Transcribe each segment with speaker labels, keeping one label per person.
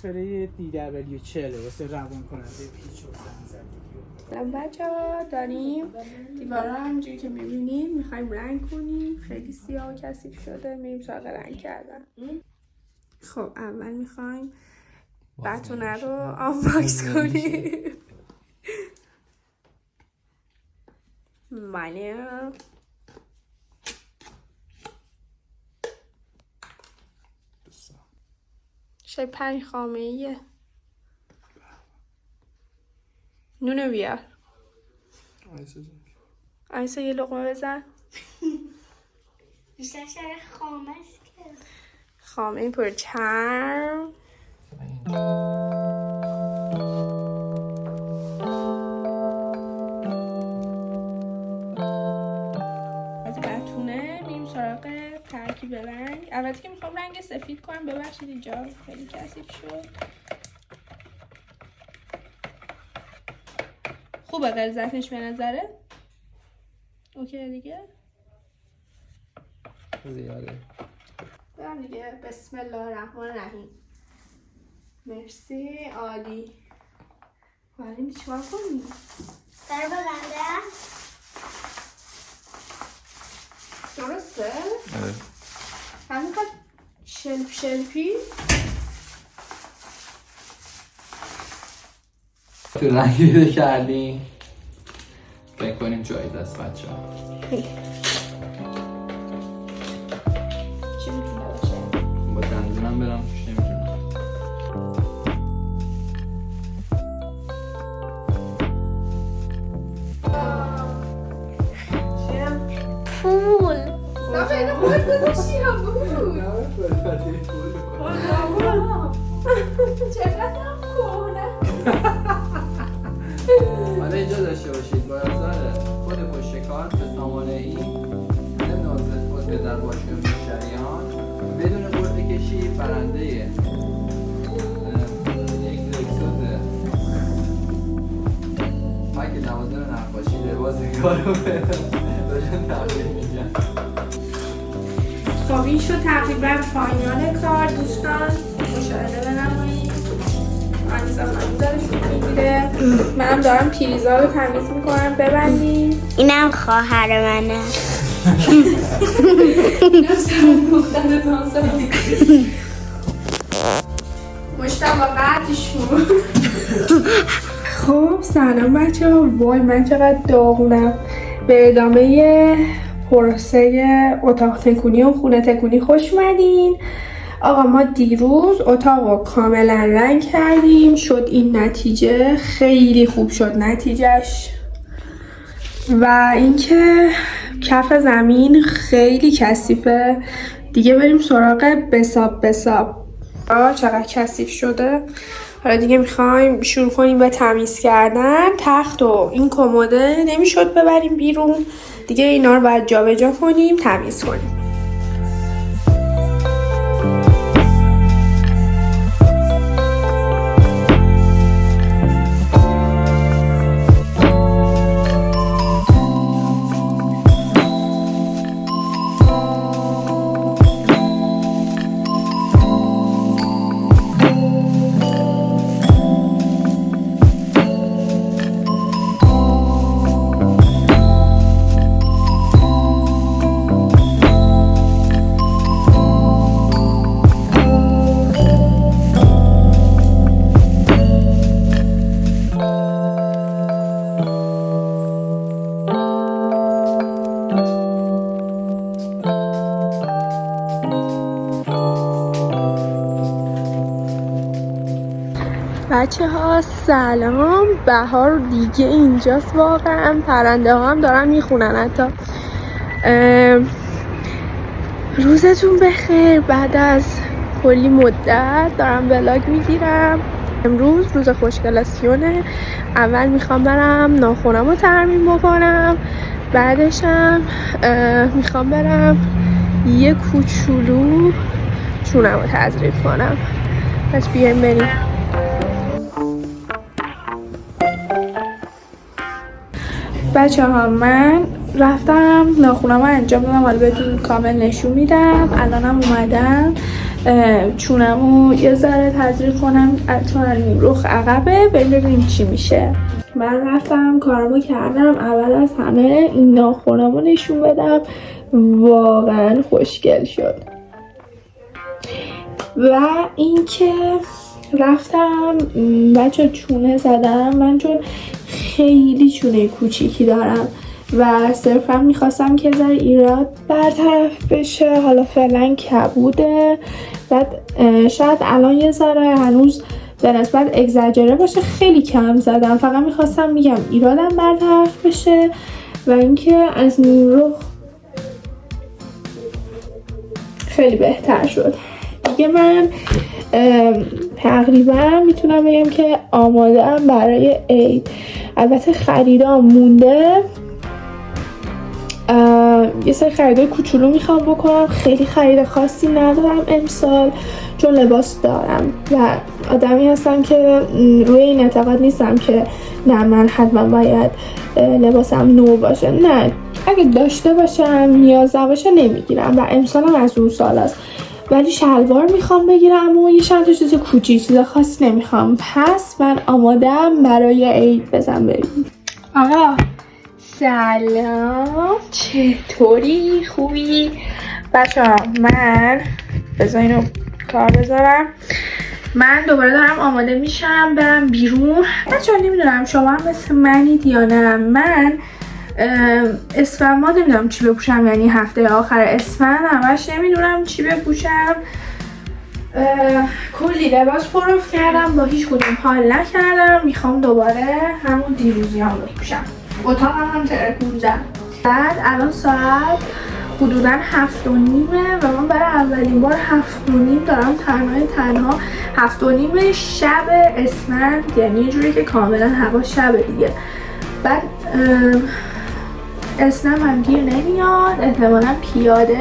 Speaker 1: استفاده DW40 واسه روان کننده پیچ و زنگ زدگی.
Speaker 2: بچه‌ها داریم دیوارا همونجوری که می‌بینید می‌خوایم رنگ کنیم. خیلی سیاه و کثیف شده، میریم سراغ رنگ کردن. خب اول می‌خوایم بتونه رو آنباکس کنیم. بله شاید 5 خامه‌ایه. نونو بیار. آیسا یه لقمه بزن.
Speaker 3: بیشتر شده خامه است که
Speaker 2: خامه پر چرم. از بتونه میریم سراغ ترکیب رنگ. البته که میخوام رنگ سفید کنم، ببخشید اینجا خیلی کثیف شد. خوبه غلظتش به نظره؟ اوکی دیگه؟
Speaker 4: زیاده.
Speaker 2: برم دیگه. بسم الله الرحمن الرحیم. مرسی عالی. ولی چیکار کنی؟
Speaker 3: در بلنده
Speaker 2: درسته؟
Speaker 4: آره.
Speaker 2: همینقدر شلپی؟
Speaker 4: تو رنگی رو کردیم. فکر کنیم جایی دست بچه ها.
Speaker 2: چی میتونه باشه؟
Speaker 4: با دندونم برم توش نمیتونم.
Speaker 3: پول
Speaker 2: صافه اینو خودت گذاشتی یا بود؟ چقدر هم کهنه.
Speaker 4: حالا اینجا داشته باشید با ازاره خود پشت کار به سامانه این ضمن عضو خود به در باشی و مشتریان بدون قرعه کشی برنده یک لکسوس پاک نوازن نقاشی لباس کارو بهشون تبدیل میگن.
Speaker 2: خب این شد تقریبا پایان کار دوستان. مشاهده بنمایید. آنیزا خانم داره شروع میگیره. منم دارم پریزا رو تمیز میکنم. ببندیم.
Speaker 3: اینم خواهر منه.
Speaker 2: مشتم با قدشون. خب سلام بچه ها. وای من چقدر داغونم. به ادامه پروسه اتاق تکونی و خونه تکونی خوش اومدین. آقا ما دیروز اتاق رو کاملا رنگ کردیم. شد این نتیجه. خیلی خوب شد نتیجهش. و اینکه کف زمین خیلی کثیفه. دیگه بریم سراغ بساب. چقدر کثیف شده. حالا دیگه میخوایم شروع کنیم به تمیز کردن. تخت و این کموده نمیشد ببریم بیرون. دیگه اینا رو باید جابجا کنیم، تمیز کنیم. بچه ها سلام. بهار دیگه اینجاست واقعا. پرنده ها هم دارن میخونن حتی. روزتون بخیر. بعد از کلی مدت دارم ولاگ میگیرم. امروز روز خوشگلاسیونه. اول میخوام برم ناخنم رو ترمیم بکنم. بعدشم میخوام برم یه کوچولو چونم رو تظریف کنم. پس بیایم بریم. بچه ها من رفتم ناخونم رو انجام دادم. حالا بهتون کامل نشون میدم. الانم اومدم چونمو یه ذره تزریق کنم چون رخ عقبه، ببینیم چی میشه. من رفتم کارمو کردم. اول از همه این ناخنمو نشون بدم، واقعا خوشگل شد. و اینکه رفتم بچه چونه زدم، من چون خیلی چونه کوچیکی دارم و صرفا میخواستم که ذره ایراد برطرف بشه. حالا فعلا کبوده، بعد شاید الان یه ذره هنوز به نسبت اگزاجره باشه، خیلی کم زدم. فقط میخواستم میگم ایرادم برطرف بشه و اینکه از نیم رخ خیلی بهتر شد دیگه. من تقریبا میتونم بگم که آماده ام برای عید. البته خریدام مونده، یه سری خریدای کوچولو میخوام بکنم، خیلی خرید خاصی ندارم امسال چون لباس دارم و آدمی هستم که روی این اعتقاد نیستم که نه من حتما باید لباسم نو باشه. نه، اگه داشته باشم نیاز نباشه نمیگیرم و امسالم از اون سال است. ولی شلوار میخوام بگیرم و یه چند تا چیز کوچیک، چیز خاصی نمیخوام. پس من آمادم برای عید. بزن ببین. آقا سلام، چطوری؟ خوبی؟ بچه‌ها من بذار اینو کار بذارم. من دوباره دارم آماده میشم برم بیرون. بچه‌ها نمیدونم شما هم مثل منید یا نه. من اسفند ما نمیدونم چی بپوشم، یعنی هفته آخر اسفند همش نمیدونم چی بپوشم. کلی لباس پروف کردم، با هیچ کدوم حال نکردم. میخوام دوباره همون دیروزیام بپوشم. اتاقم هم ترکوندم. بعد الان ساعت حدوداً 7:30 و من برای اولین بار 7:30 دارم تنها 7:30 شب اسفند، یعنی یه جوری که کاملا هوا شب دیگه. بعد اسنم هم گیر نمیاد، احتمالا پیاده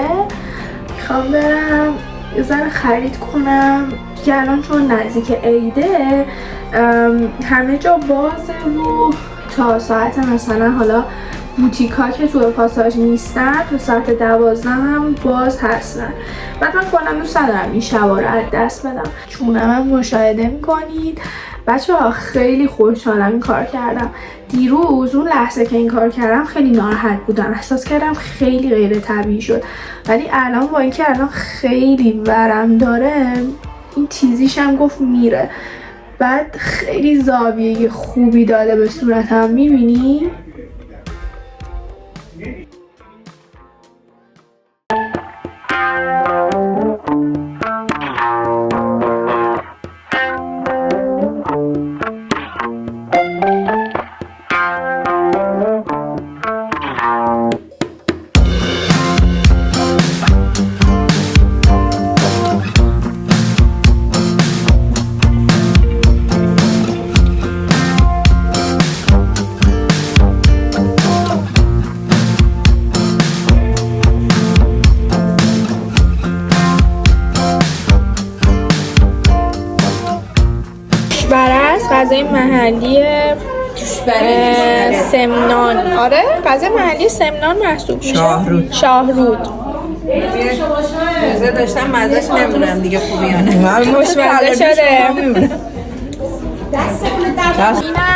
Speaker 2: میخوام برم یه ذره خرید کنم که الان چون نزدیک عیده همه جا بازه و تا ساعت مثلا حالا بوتیکا که تو پاساژ نیستن تا ساعت 12 هم باز هستن. بعد من کلا دوست ندارم این شبا رو از دست بدم. چونم هم مشاهده میکنید بچه‌ها، خیلی خوشحالم این کار کردم. دیروز اون لحظه که این کار کردم خیلی ناراحت بودم، احساس کردم خیلی غیر طبیعی شد. ولی الان با اینکه الان خیلی ورم داره، این تیزیش هم گفت میره. بعد خیلی زاویه خوبی داده به صورتم، میبینی؟ غذای محلی سمنان. آره غذای محلی سمنان محسوب میشه. شاهرود.
Speaker 5: مزه داشتم، مزهش نمیدونم دیگه خوبی یا نه.
Speaker 2: خوشمزه شده.
Speaker 5: اینم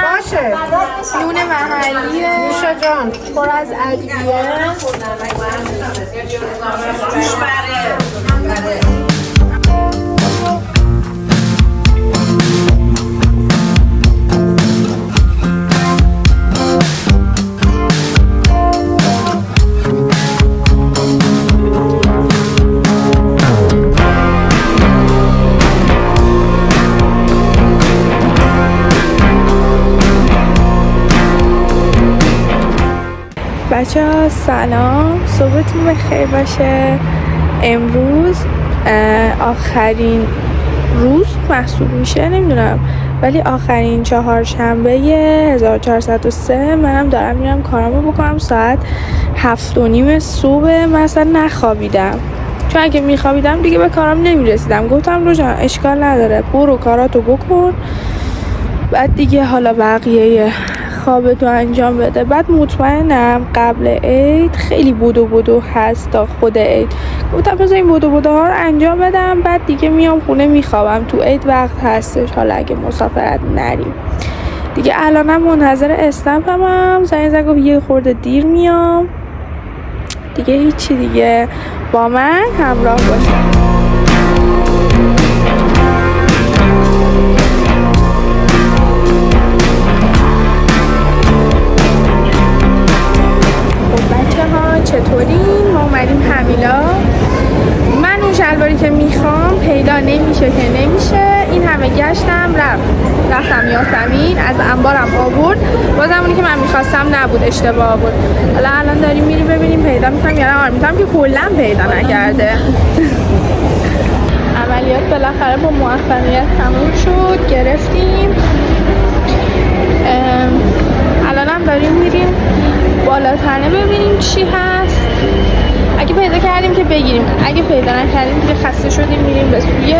Speaker 2: باشه نون محلی نوشا جان پر از ادویه.
Speaker 5: جوش بره.
Speaker 2: بچه ها سلام، صبحتون بخیر باشه. امروز آخرین روز محسوب میشه، نمیدونم ولی آخرین چهارشنبه 1403 منم دارم میرم کارامو بکنم. ساعت 7:30 صبح. من اصلا نخوابیدم چون اگه میخوابیدم دیگه به کارام نمیرسیدم. گفتم روشن اشکال نداره، برو کاراتو بکن، بعد دیگه حالا بقیه خوابتو انجام بده. بعد مطمئنم قبل عید خیلی بدو هست تا خود عید. گفتم بذار این بدو ها رو انجام بدم، بعد دیگه میام خونه میخوابم. تو عید وقت هستش، حالا اگه مسافرت نریم دیگه. الانم منتظر اسنپم، زنگ زد گفت یه خورده دیر میام دیگه. هیچی دیگه، با من همراه باشم. چطورین؟ ما اومدیم همیلا. من اون شلواری که میخوام پیدا نمیشه که نمیشه. این همه گشتم رفتم یاسمین از انبارم آورد، بازم اونی که من میخواستم نبود، اشتباه بود. حالا الان داریم میریم ببینیم پیدا میکنم یا نه. آرمیتام که کلا پیدا نکرده. عملیات بالاخره با موفقیت تموم شد، گرفتیم. الانم داریم میریم بالاتنه ببینیم چی هست. اگه پیدا کردیم که بگیریم، اگه پیدا نکردیم که خسته شدیم میریم به سوی.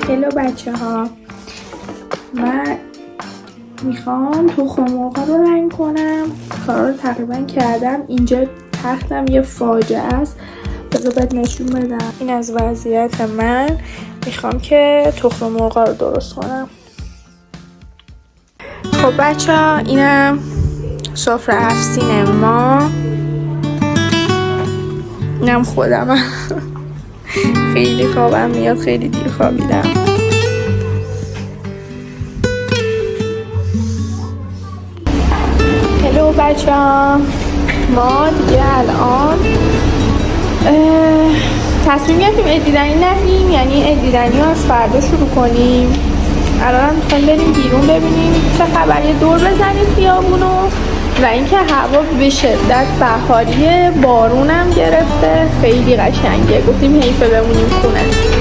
Speaker 2: هلو بچه ها، من میخوام تخم مرغ رو رنگ کنم. کارا رو تقریبا کردم. اینجا تختم یه فاجعه است، بذار بهت نشون بدم. این از وضعیت من. میخوام که تخم مرغ رو درست کنم. خب بچه ها، اینم سفره افسین ما. اینم خودم. خیلی خوابم میاد، خیلی دیر خوابیدم. هلو بچه ها، ما دیگه الان تصمیم گرفتیم ادیدنی نریم، یعنی ادیدنی رو از فردا شروع کنیم. الان میخوایم بریم بیرون ببینیم چه خبریه، دور بزنیم خیابونو. و اینکه هوا به شدت بهاریه، بارونم گرفته، خیلی قشنگه. گفتیم حیفه بمونیم خونه.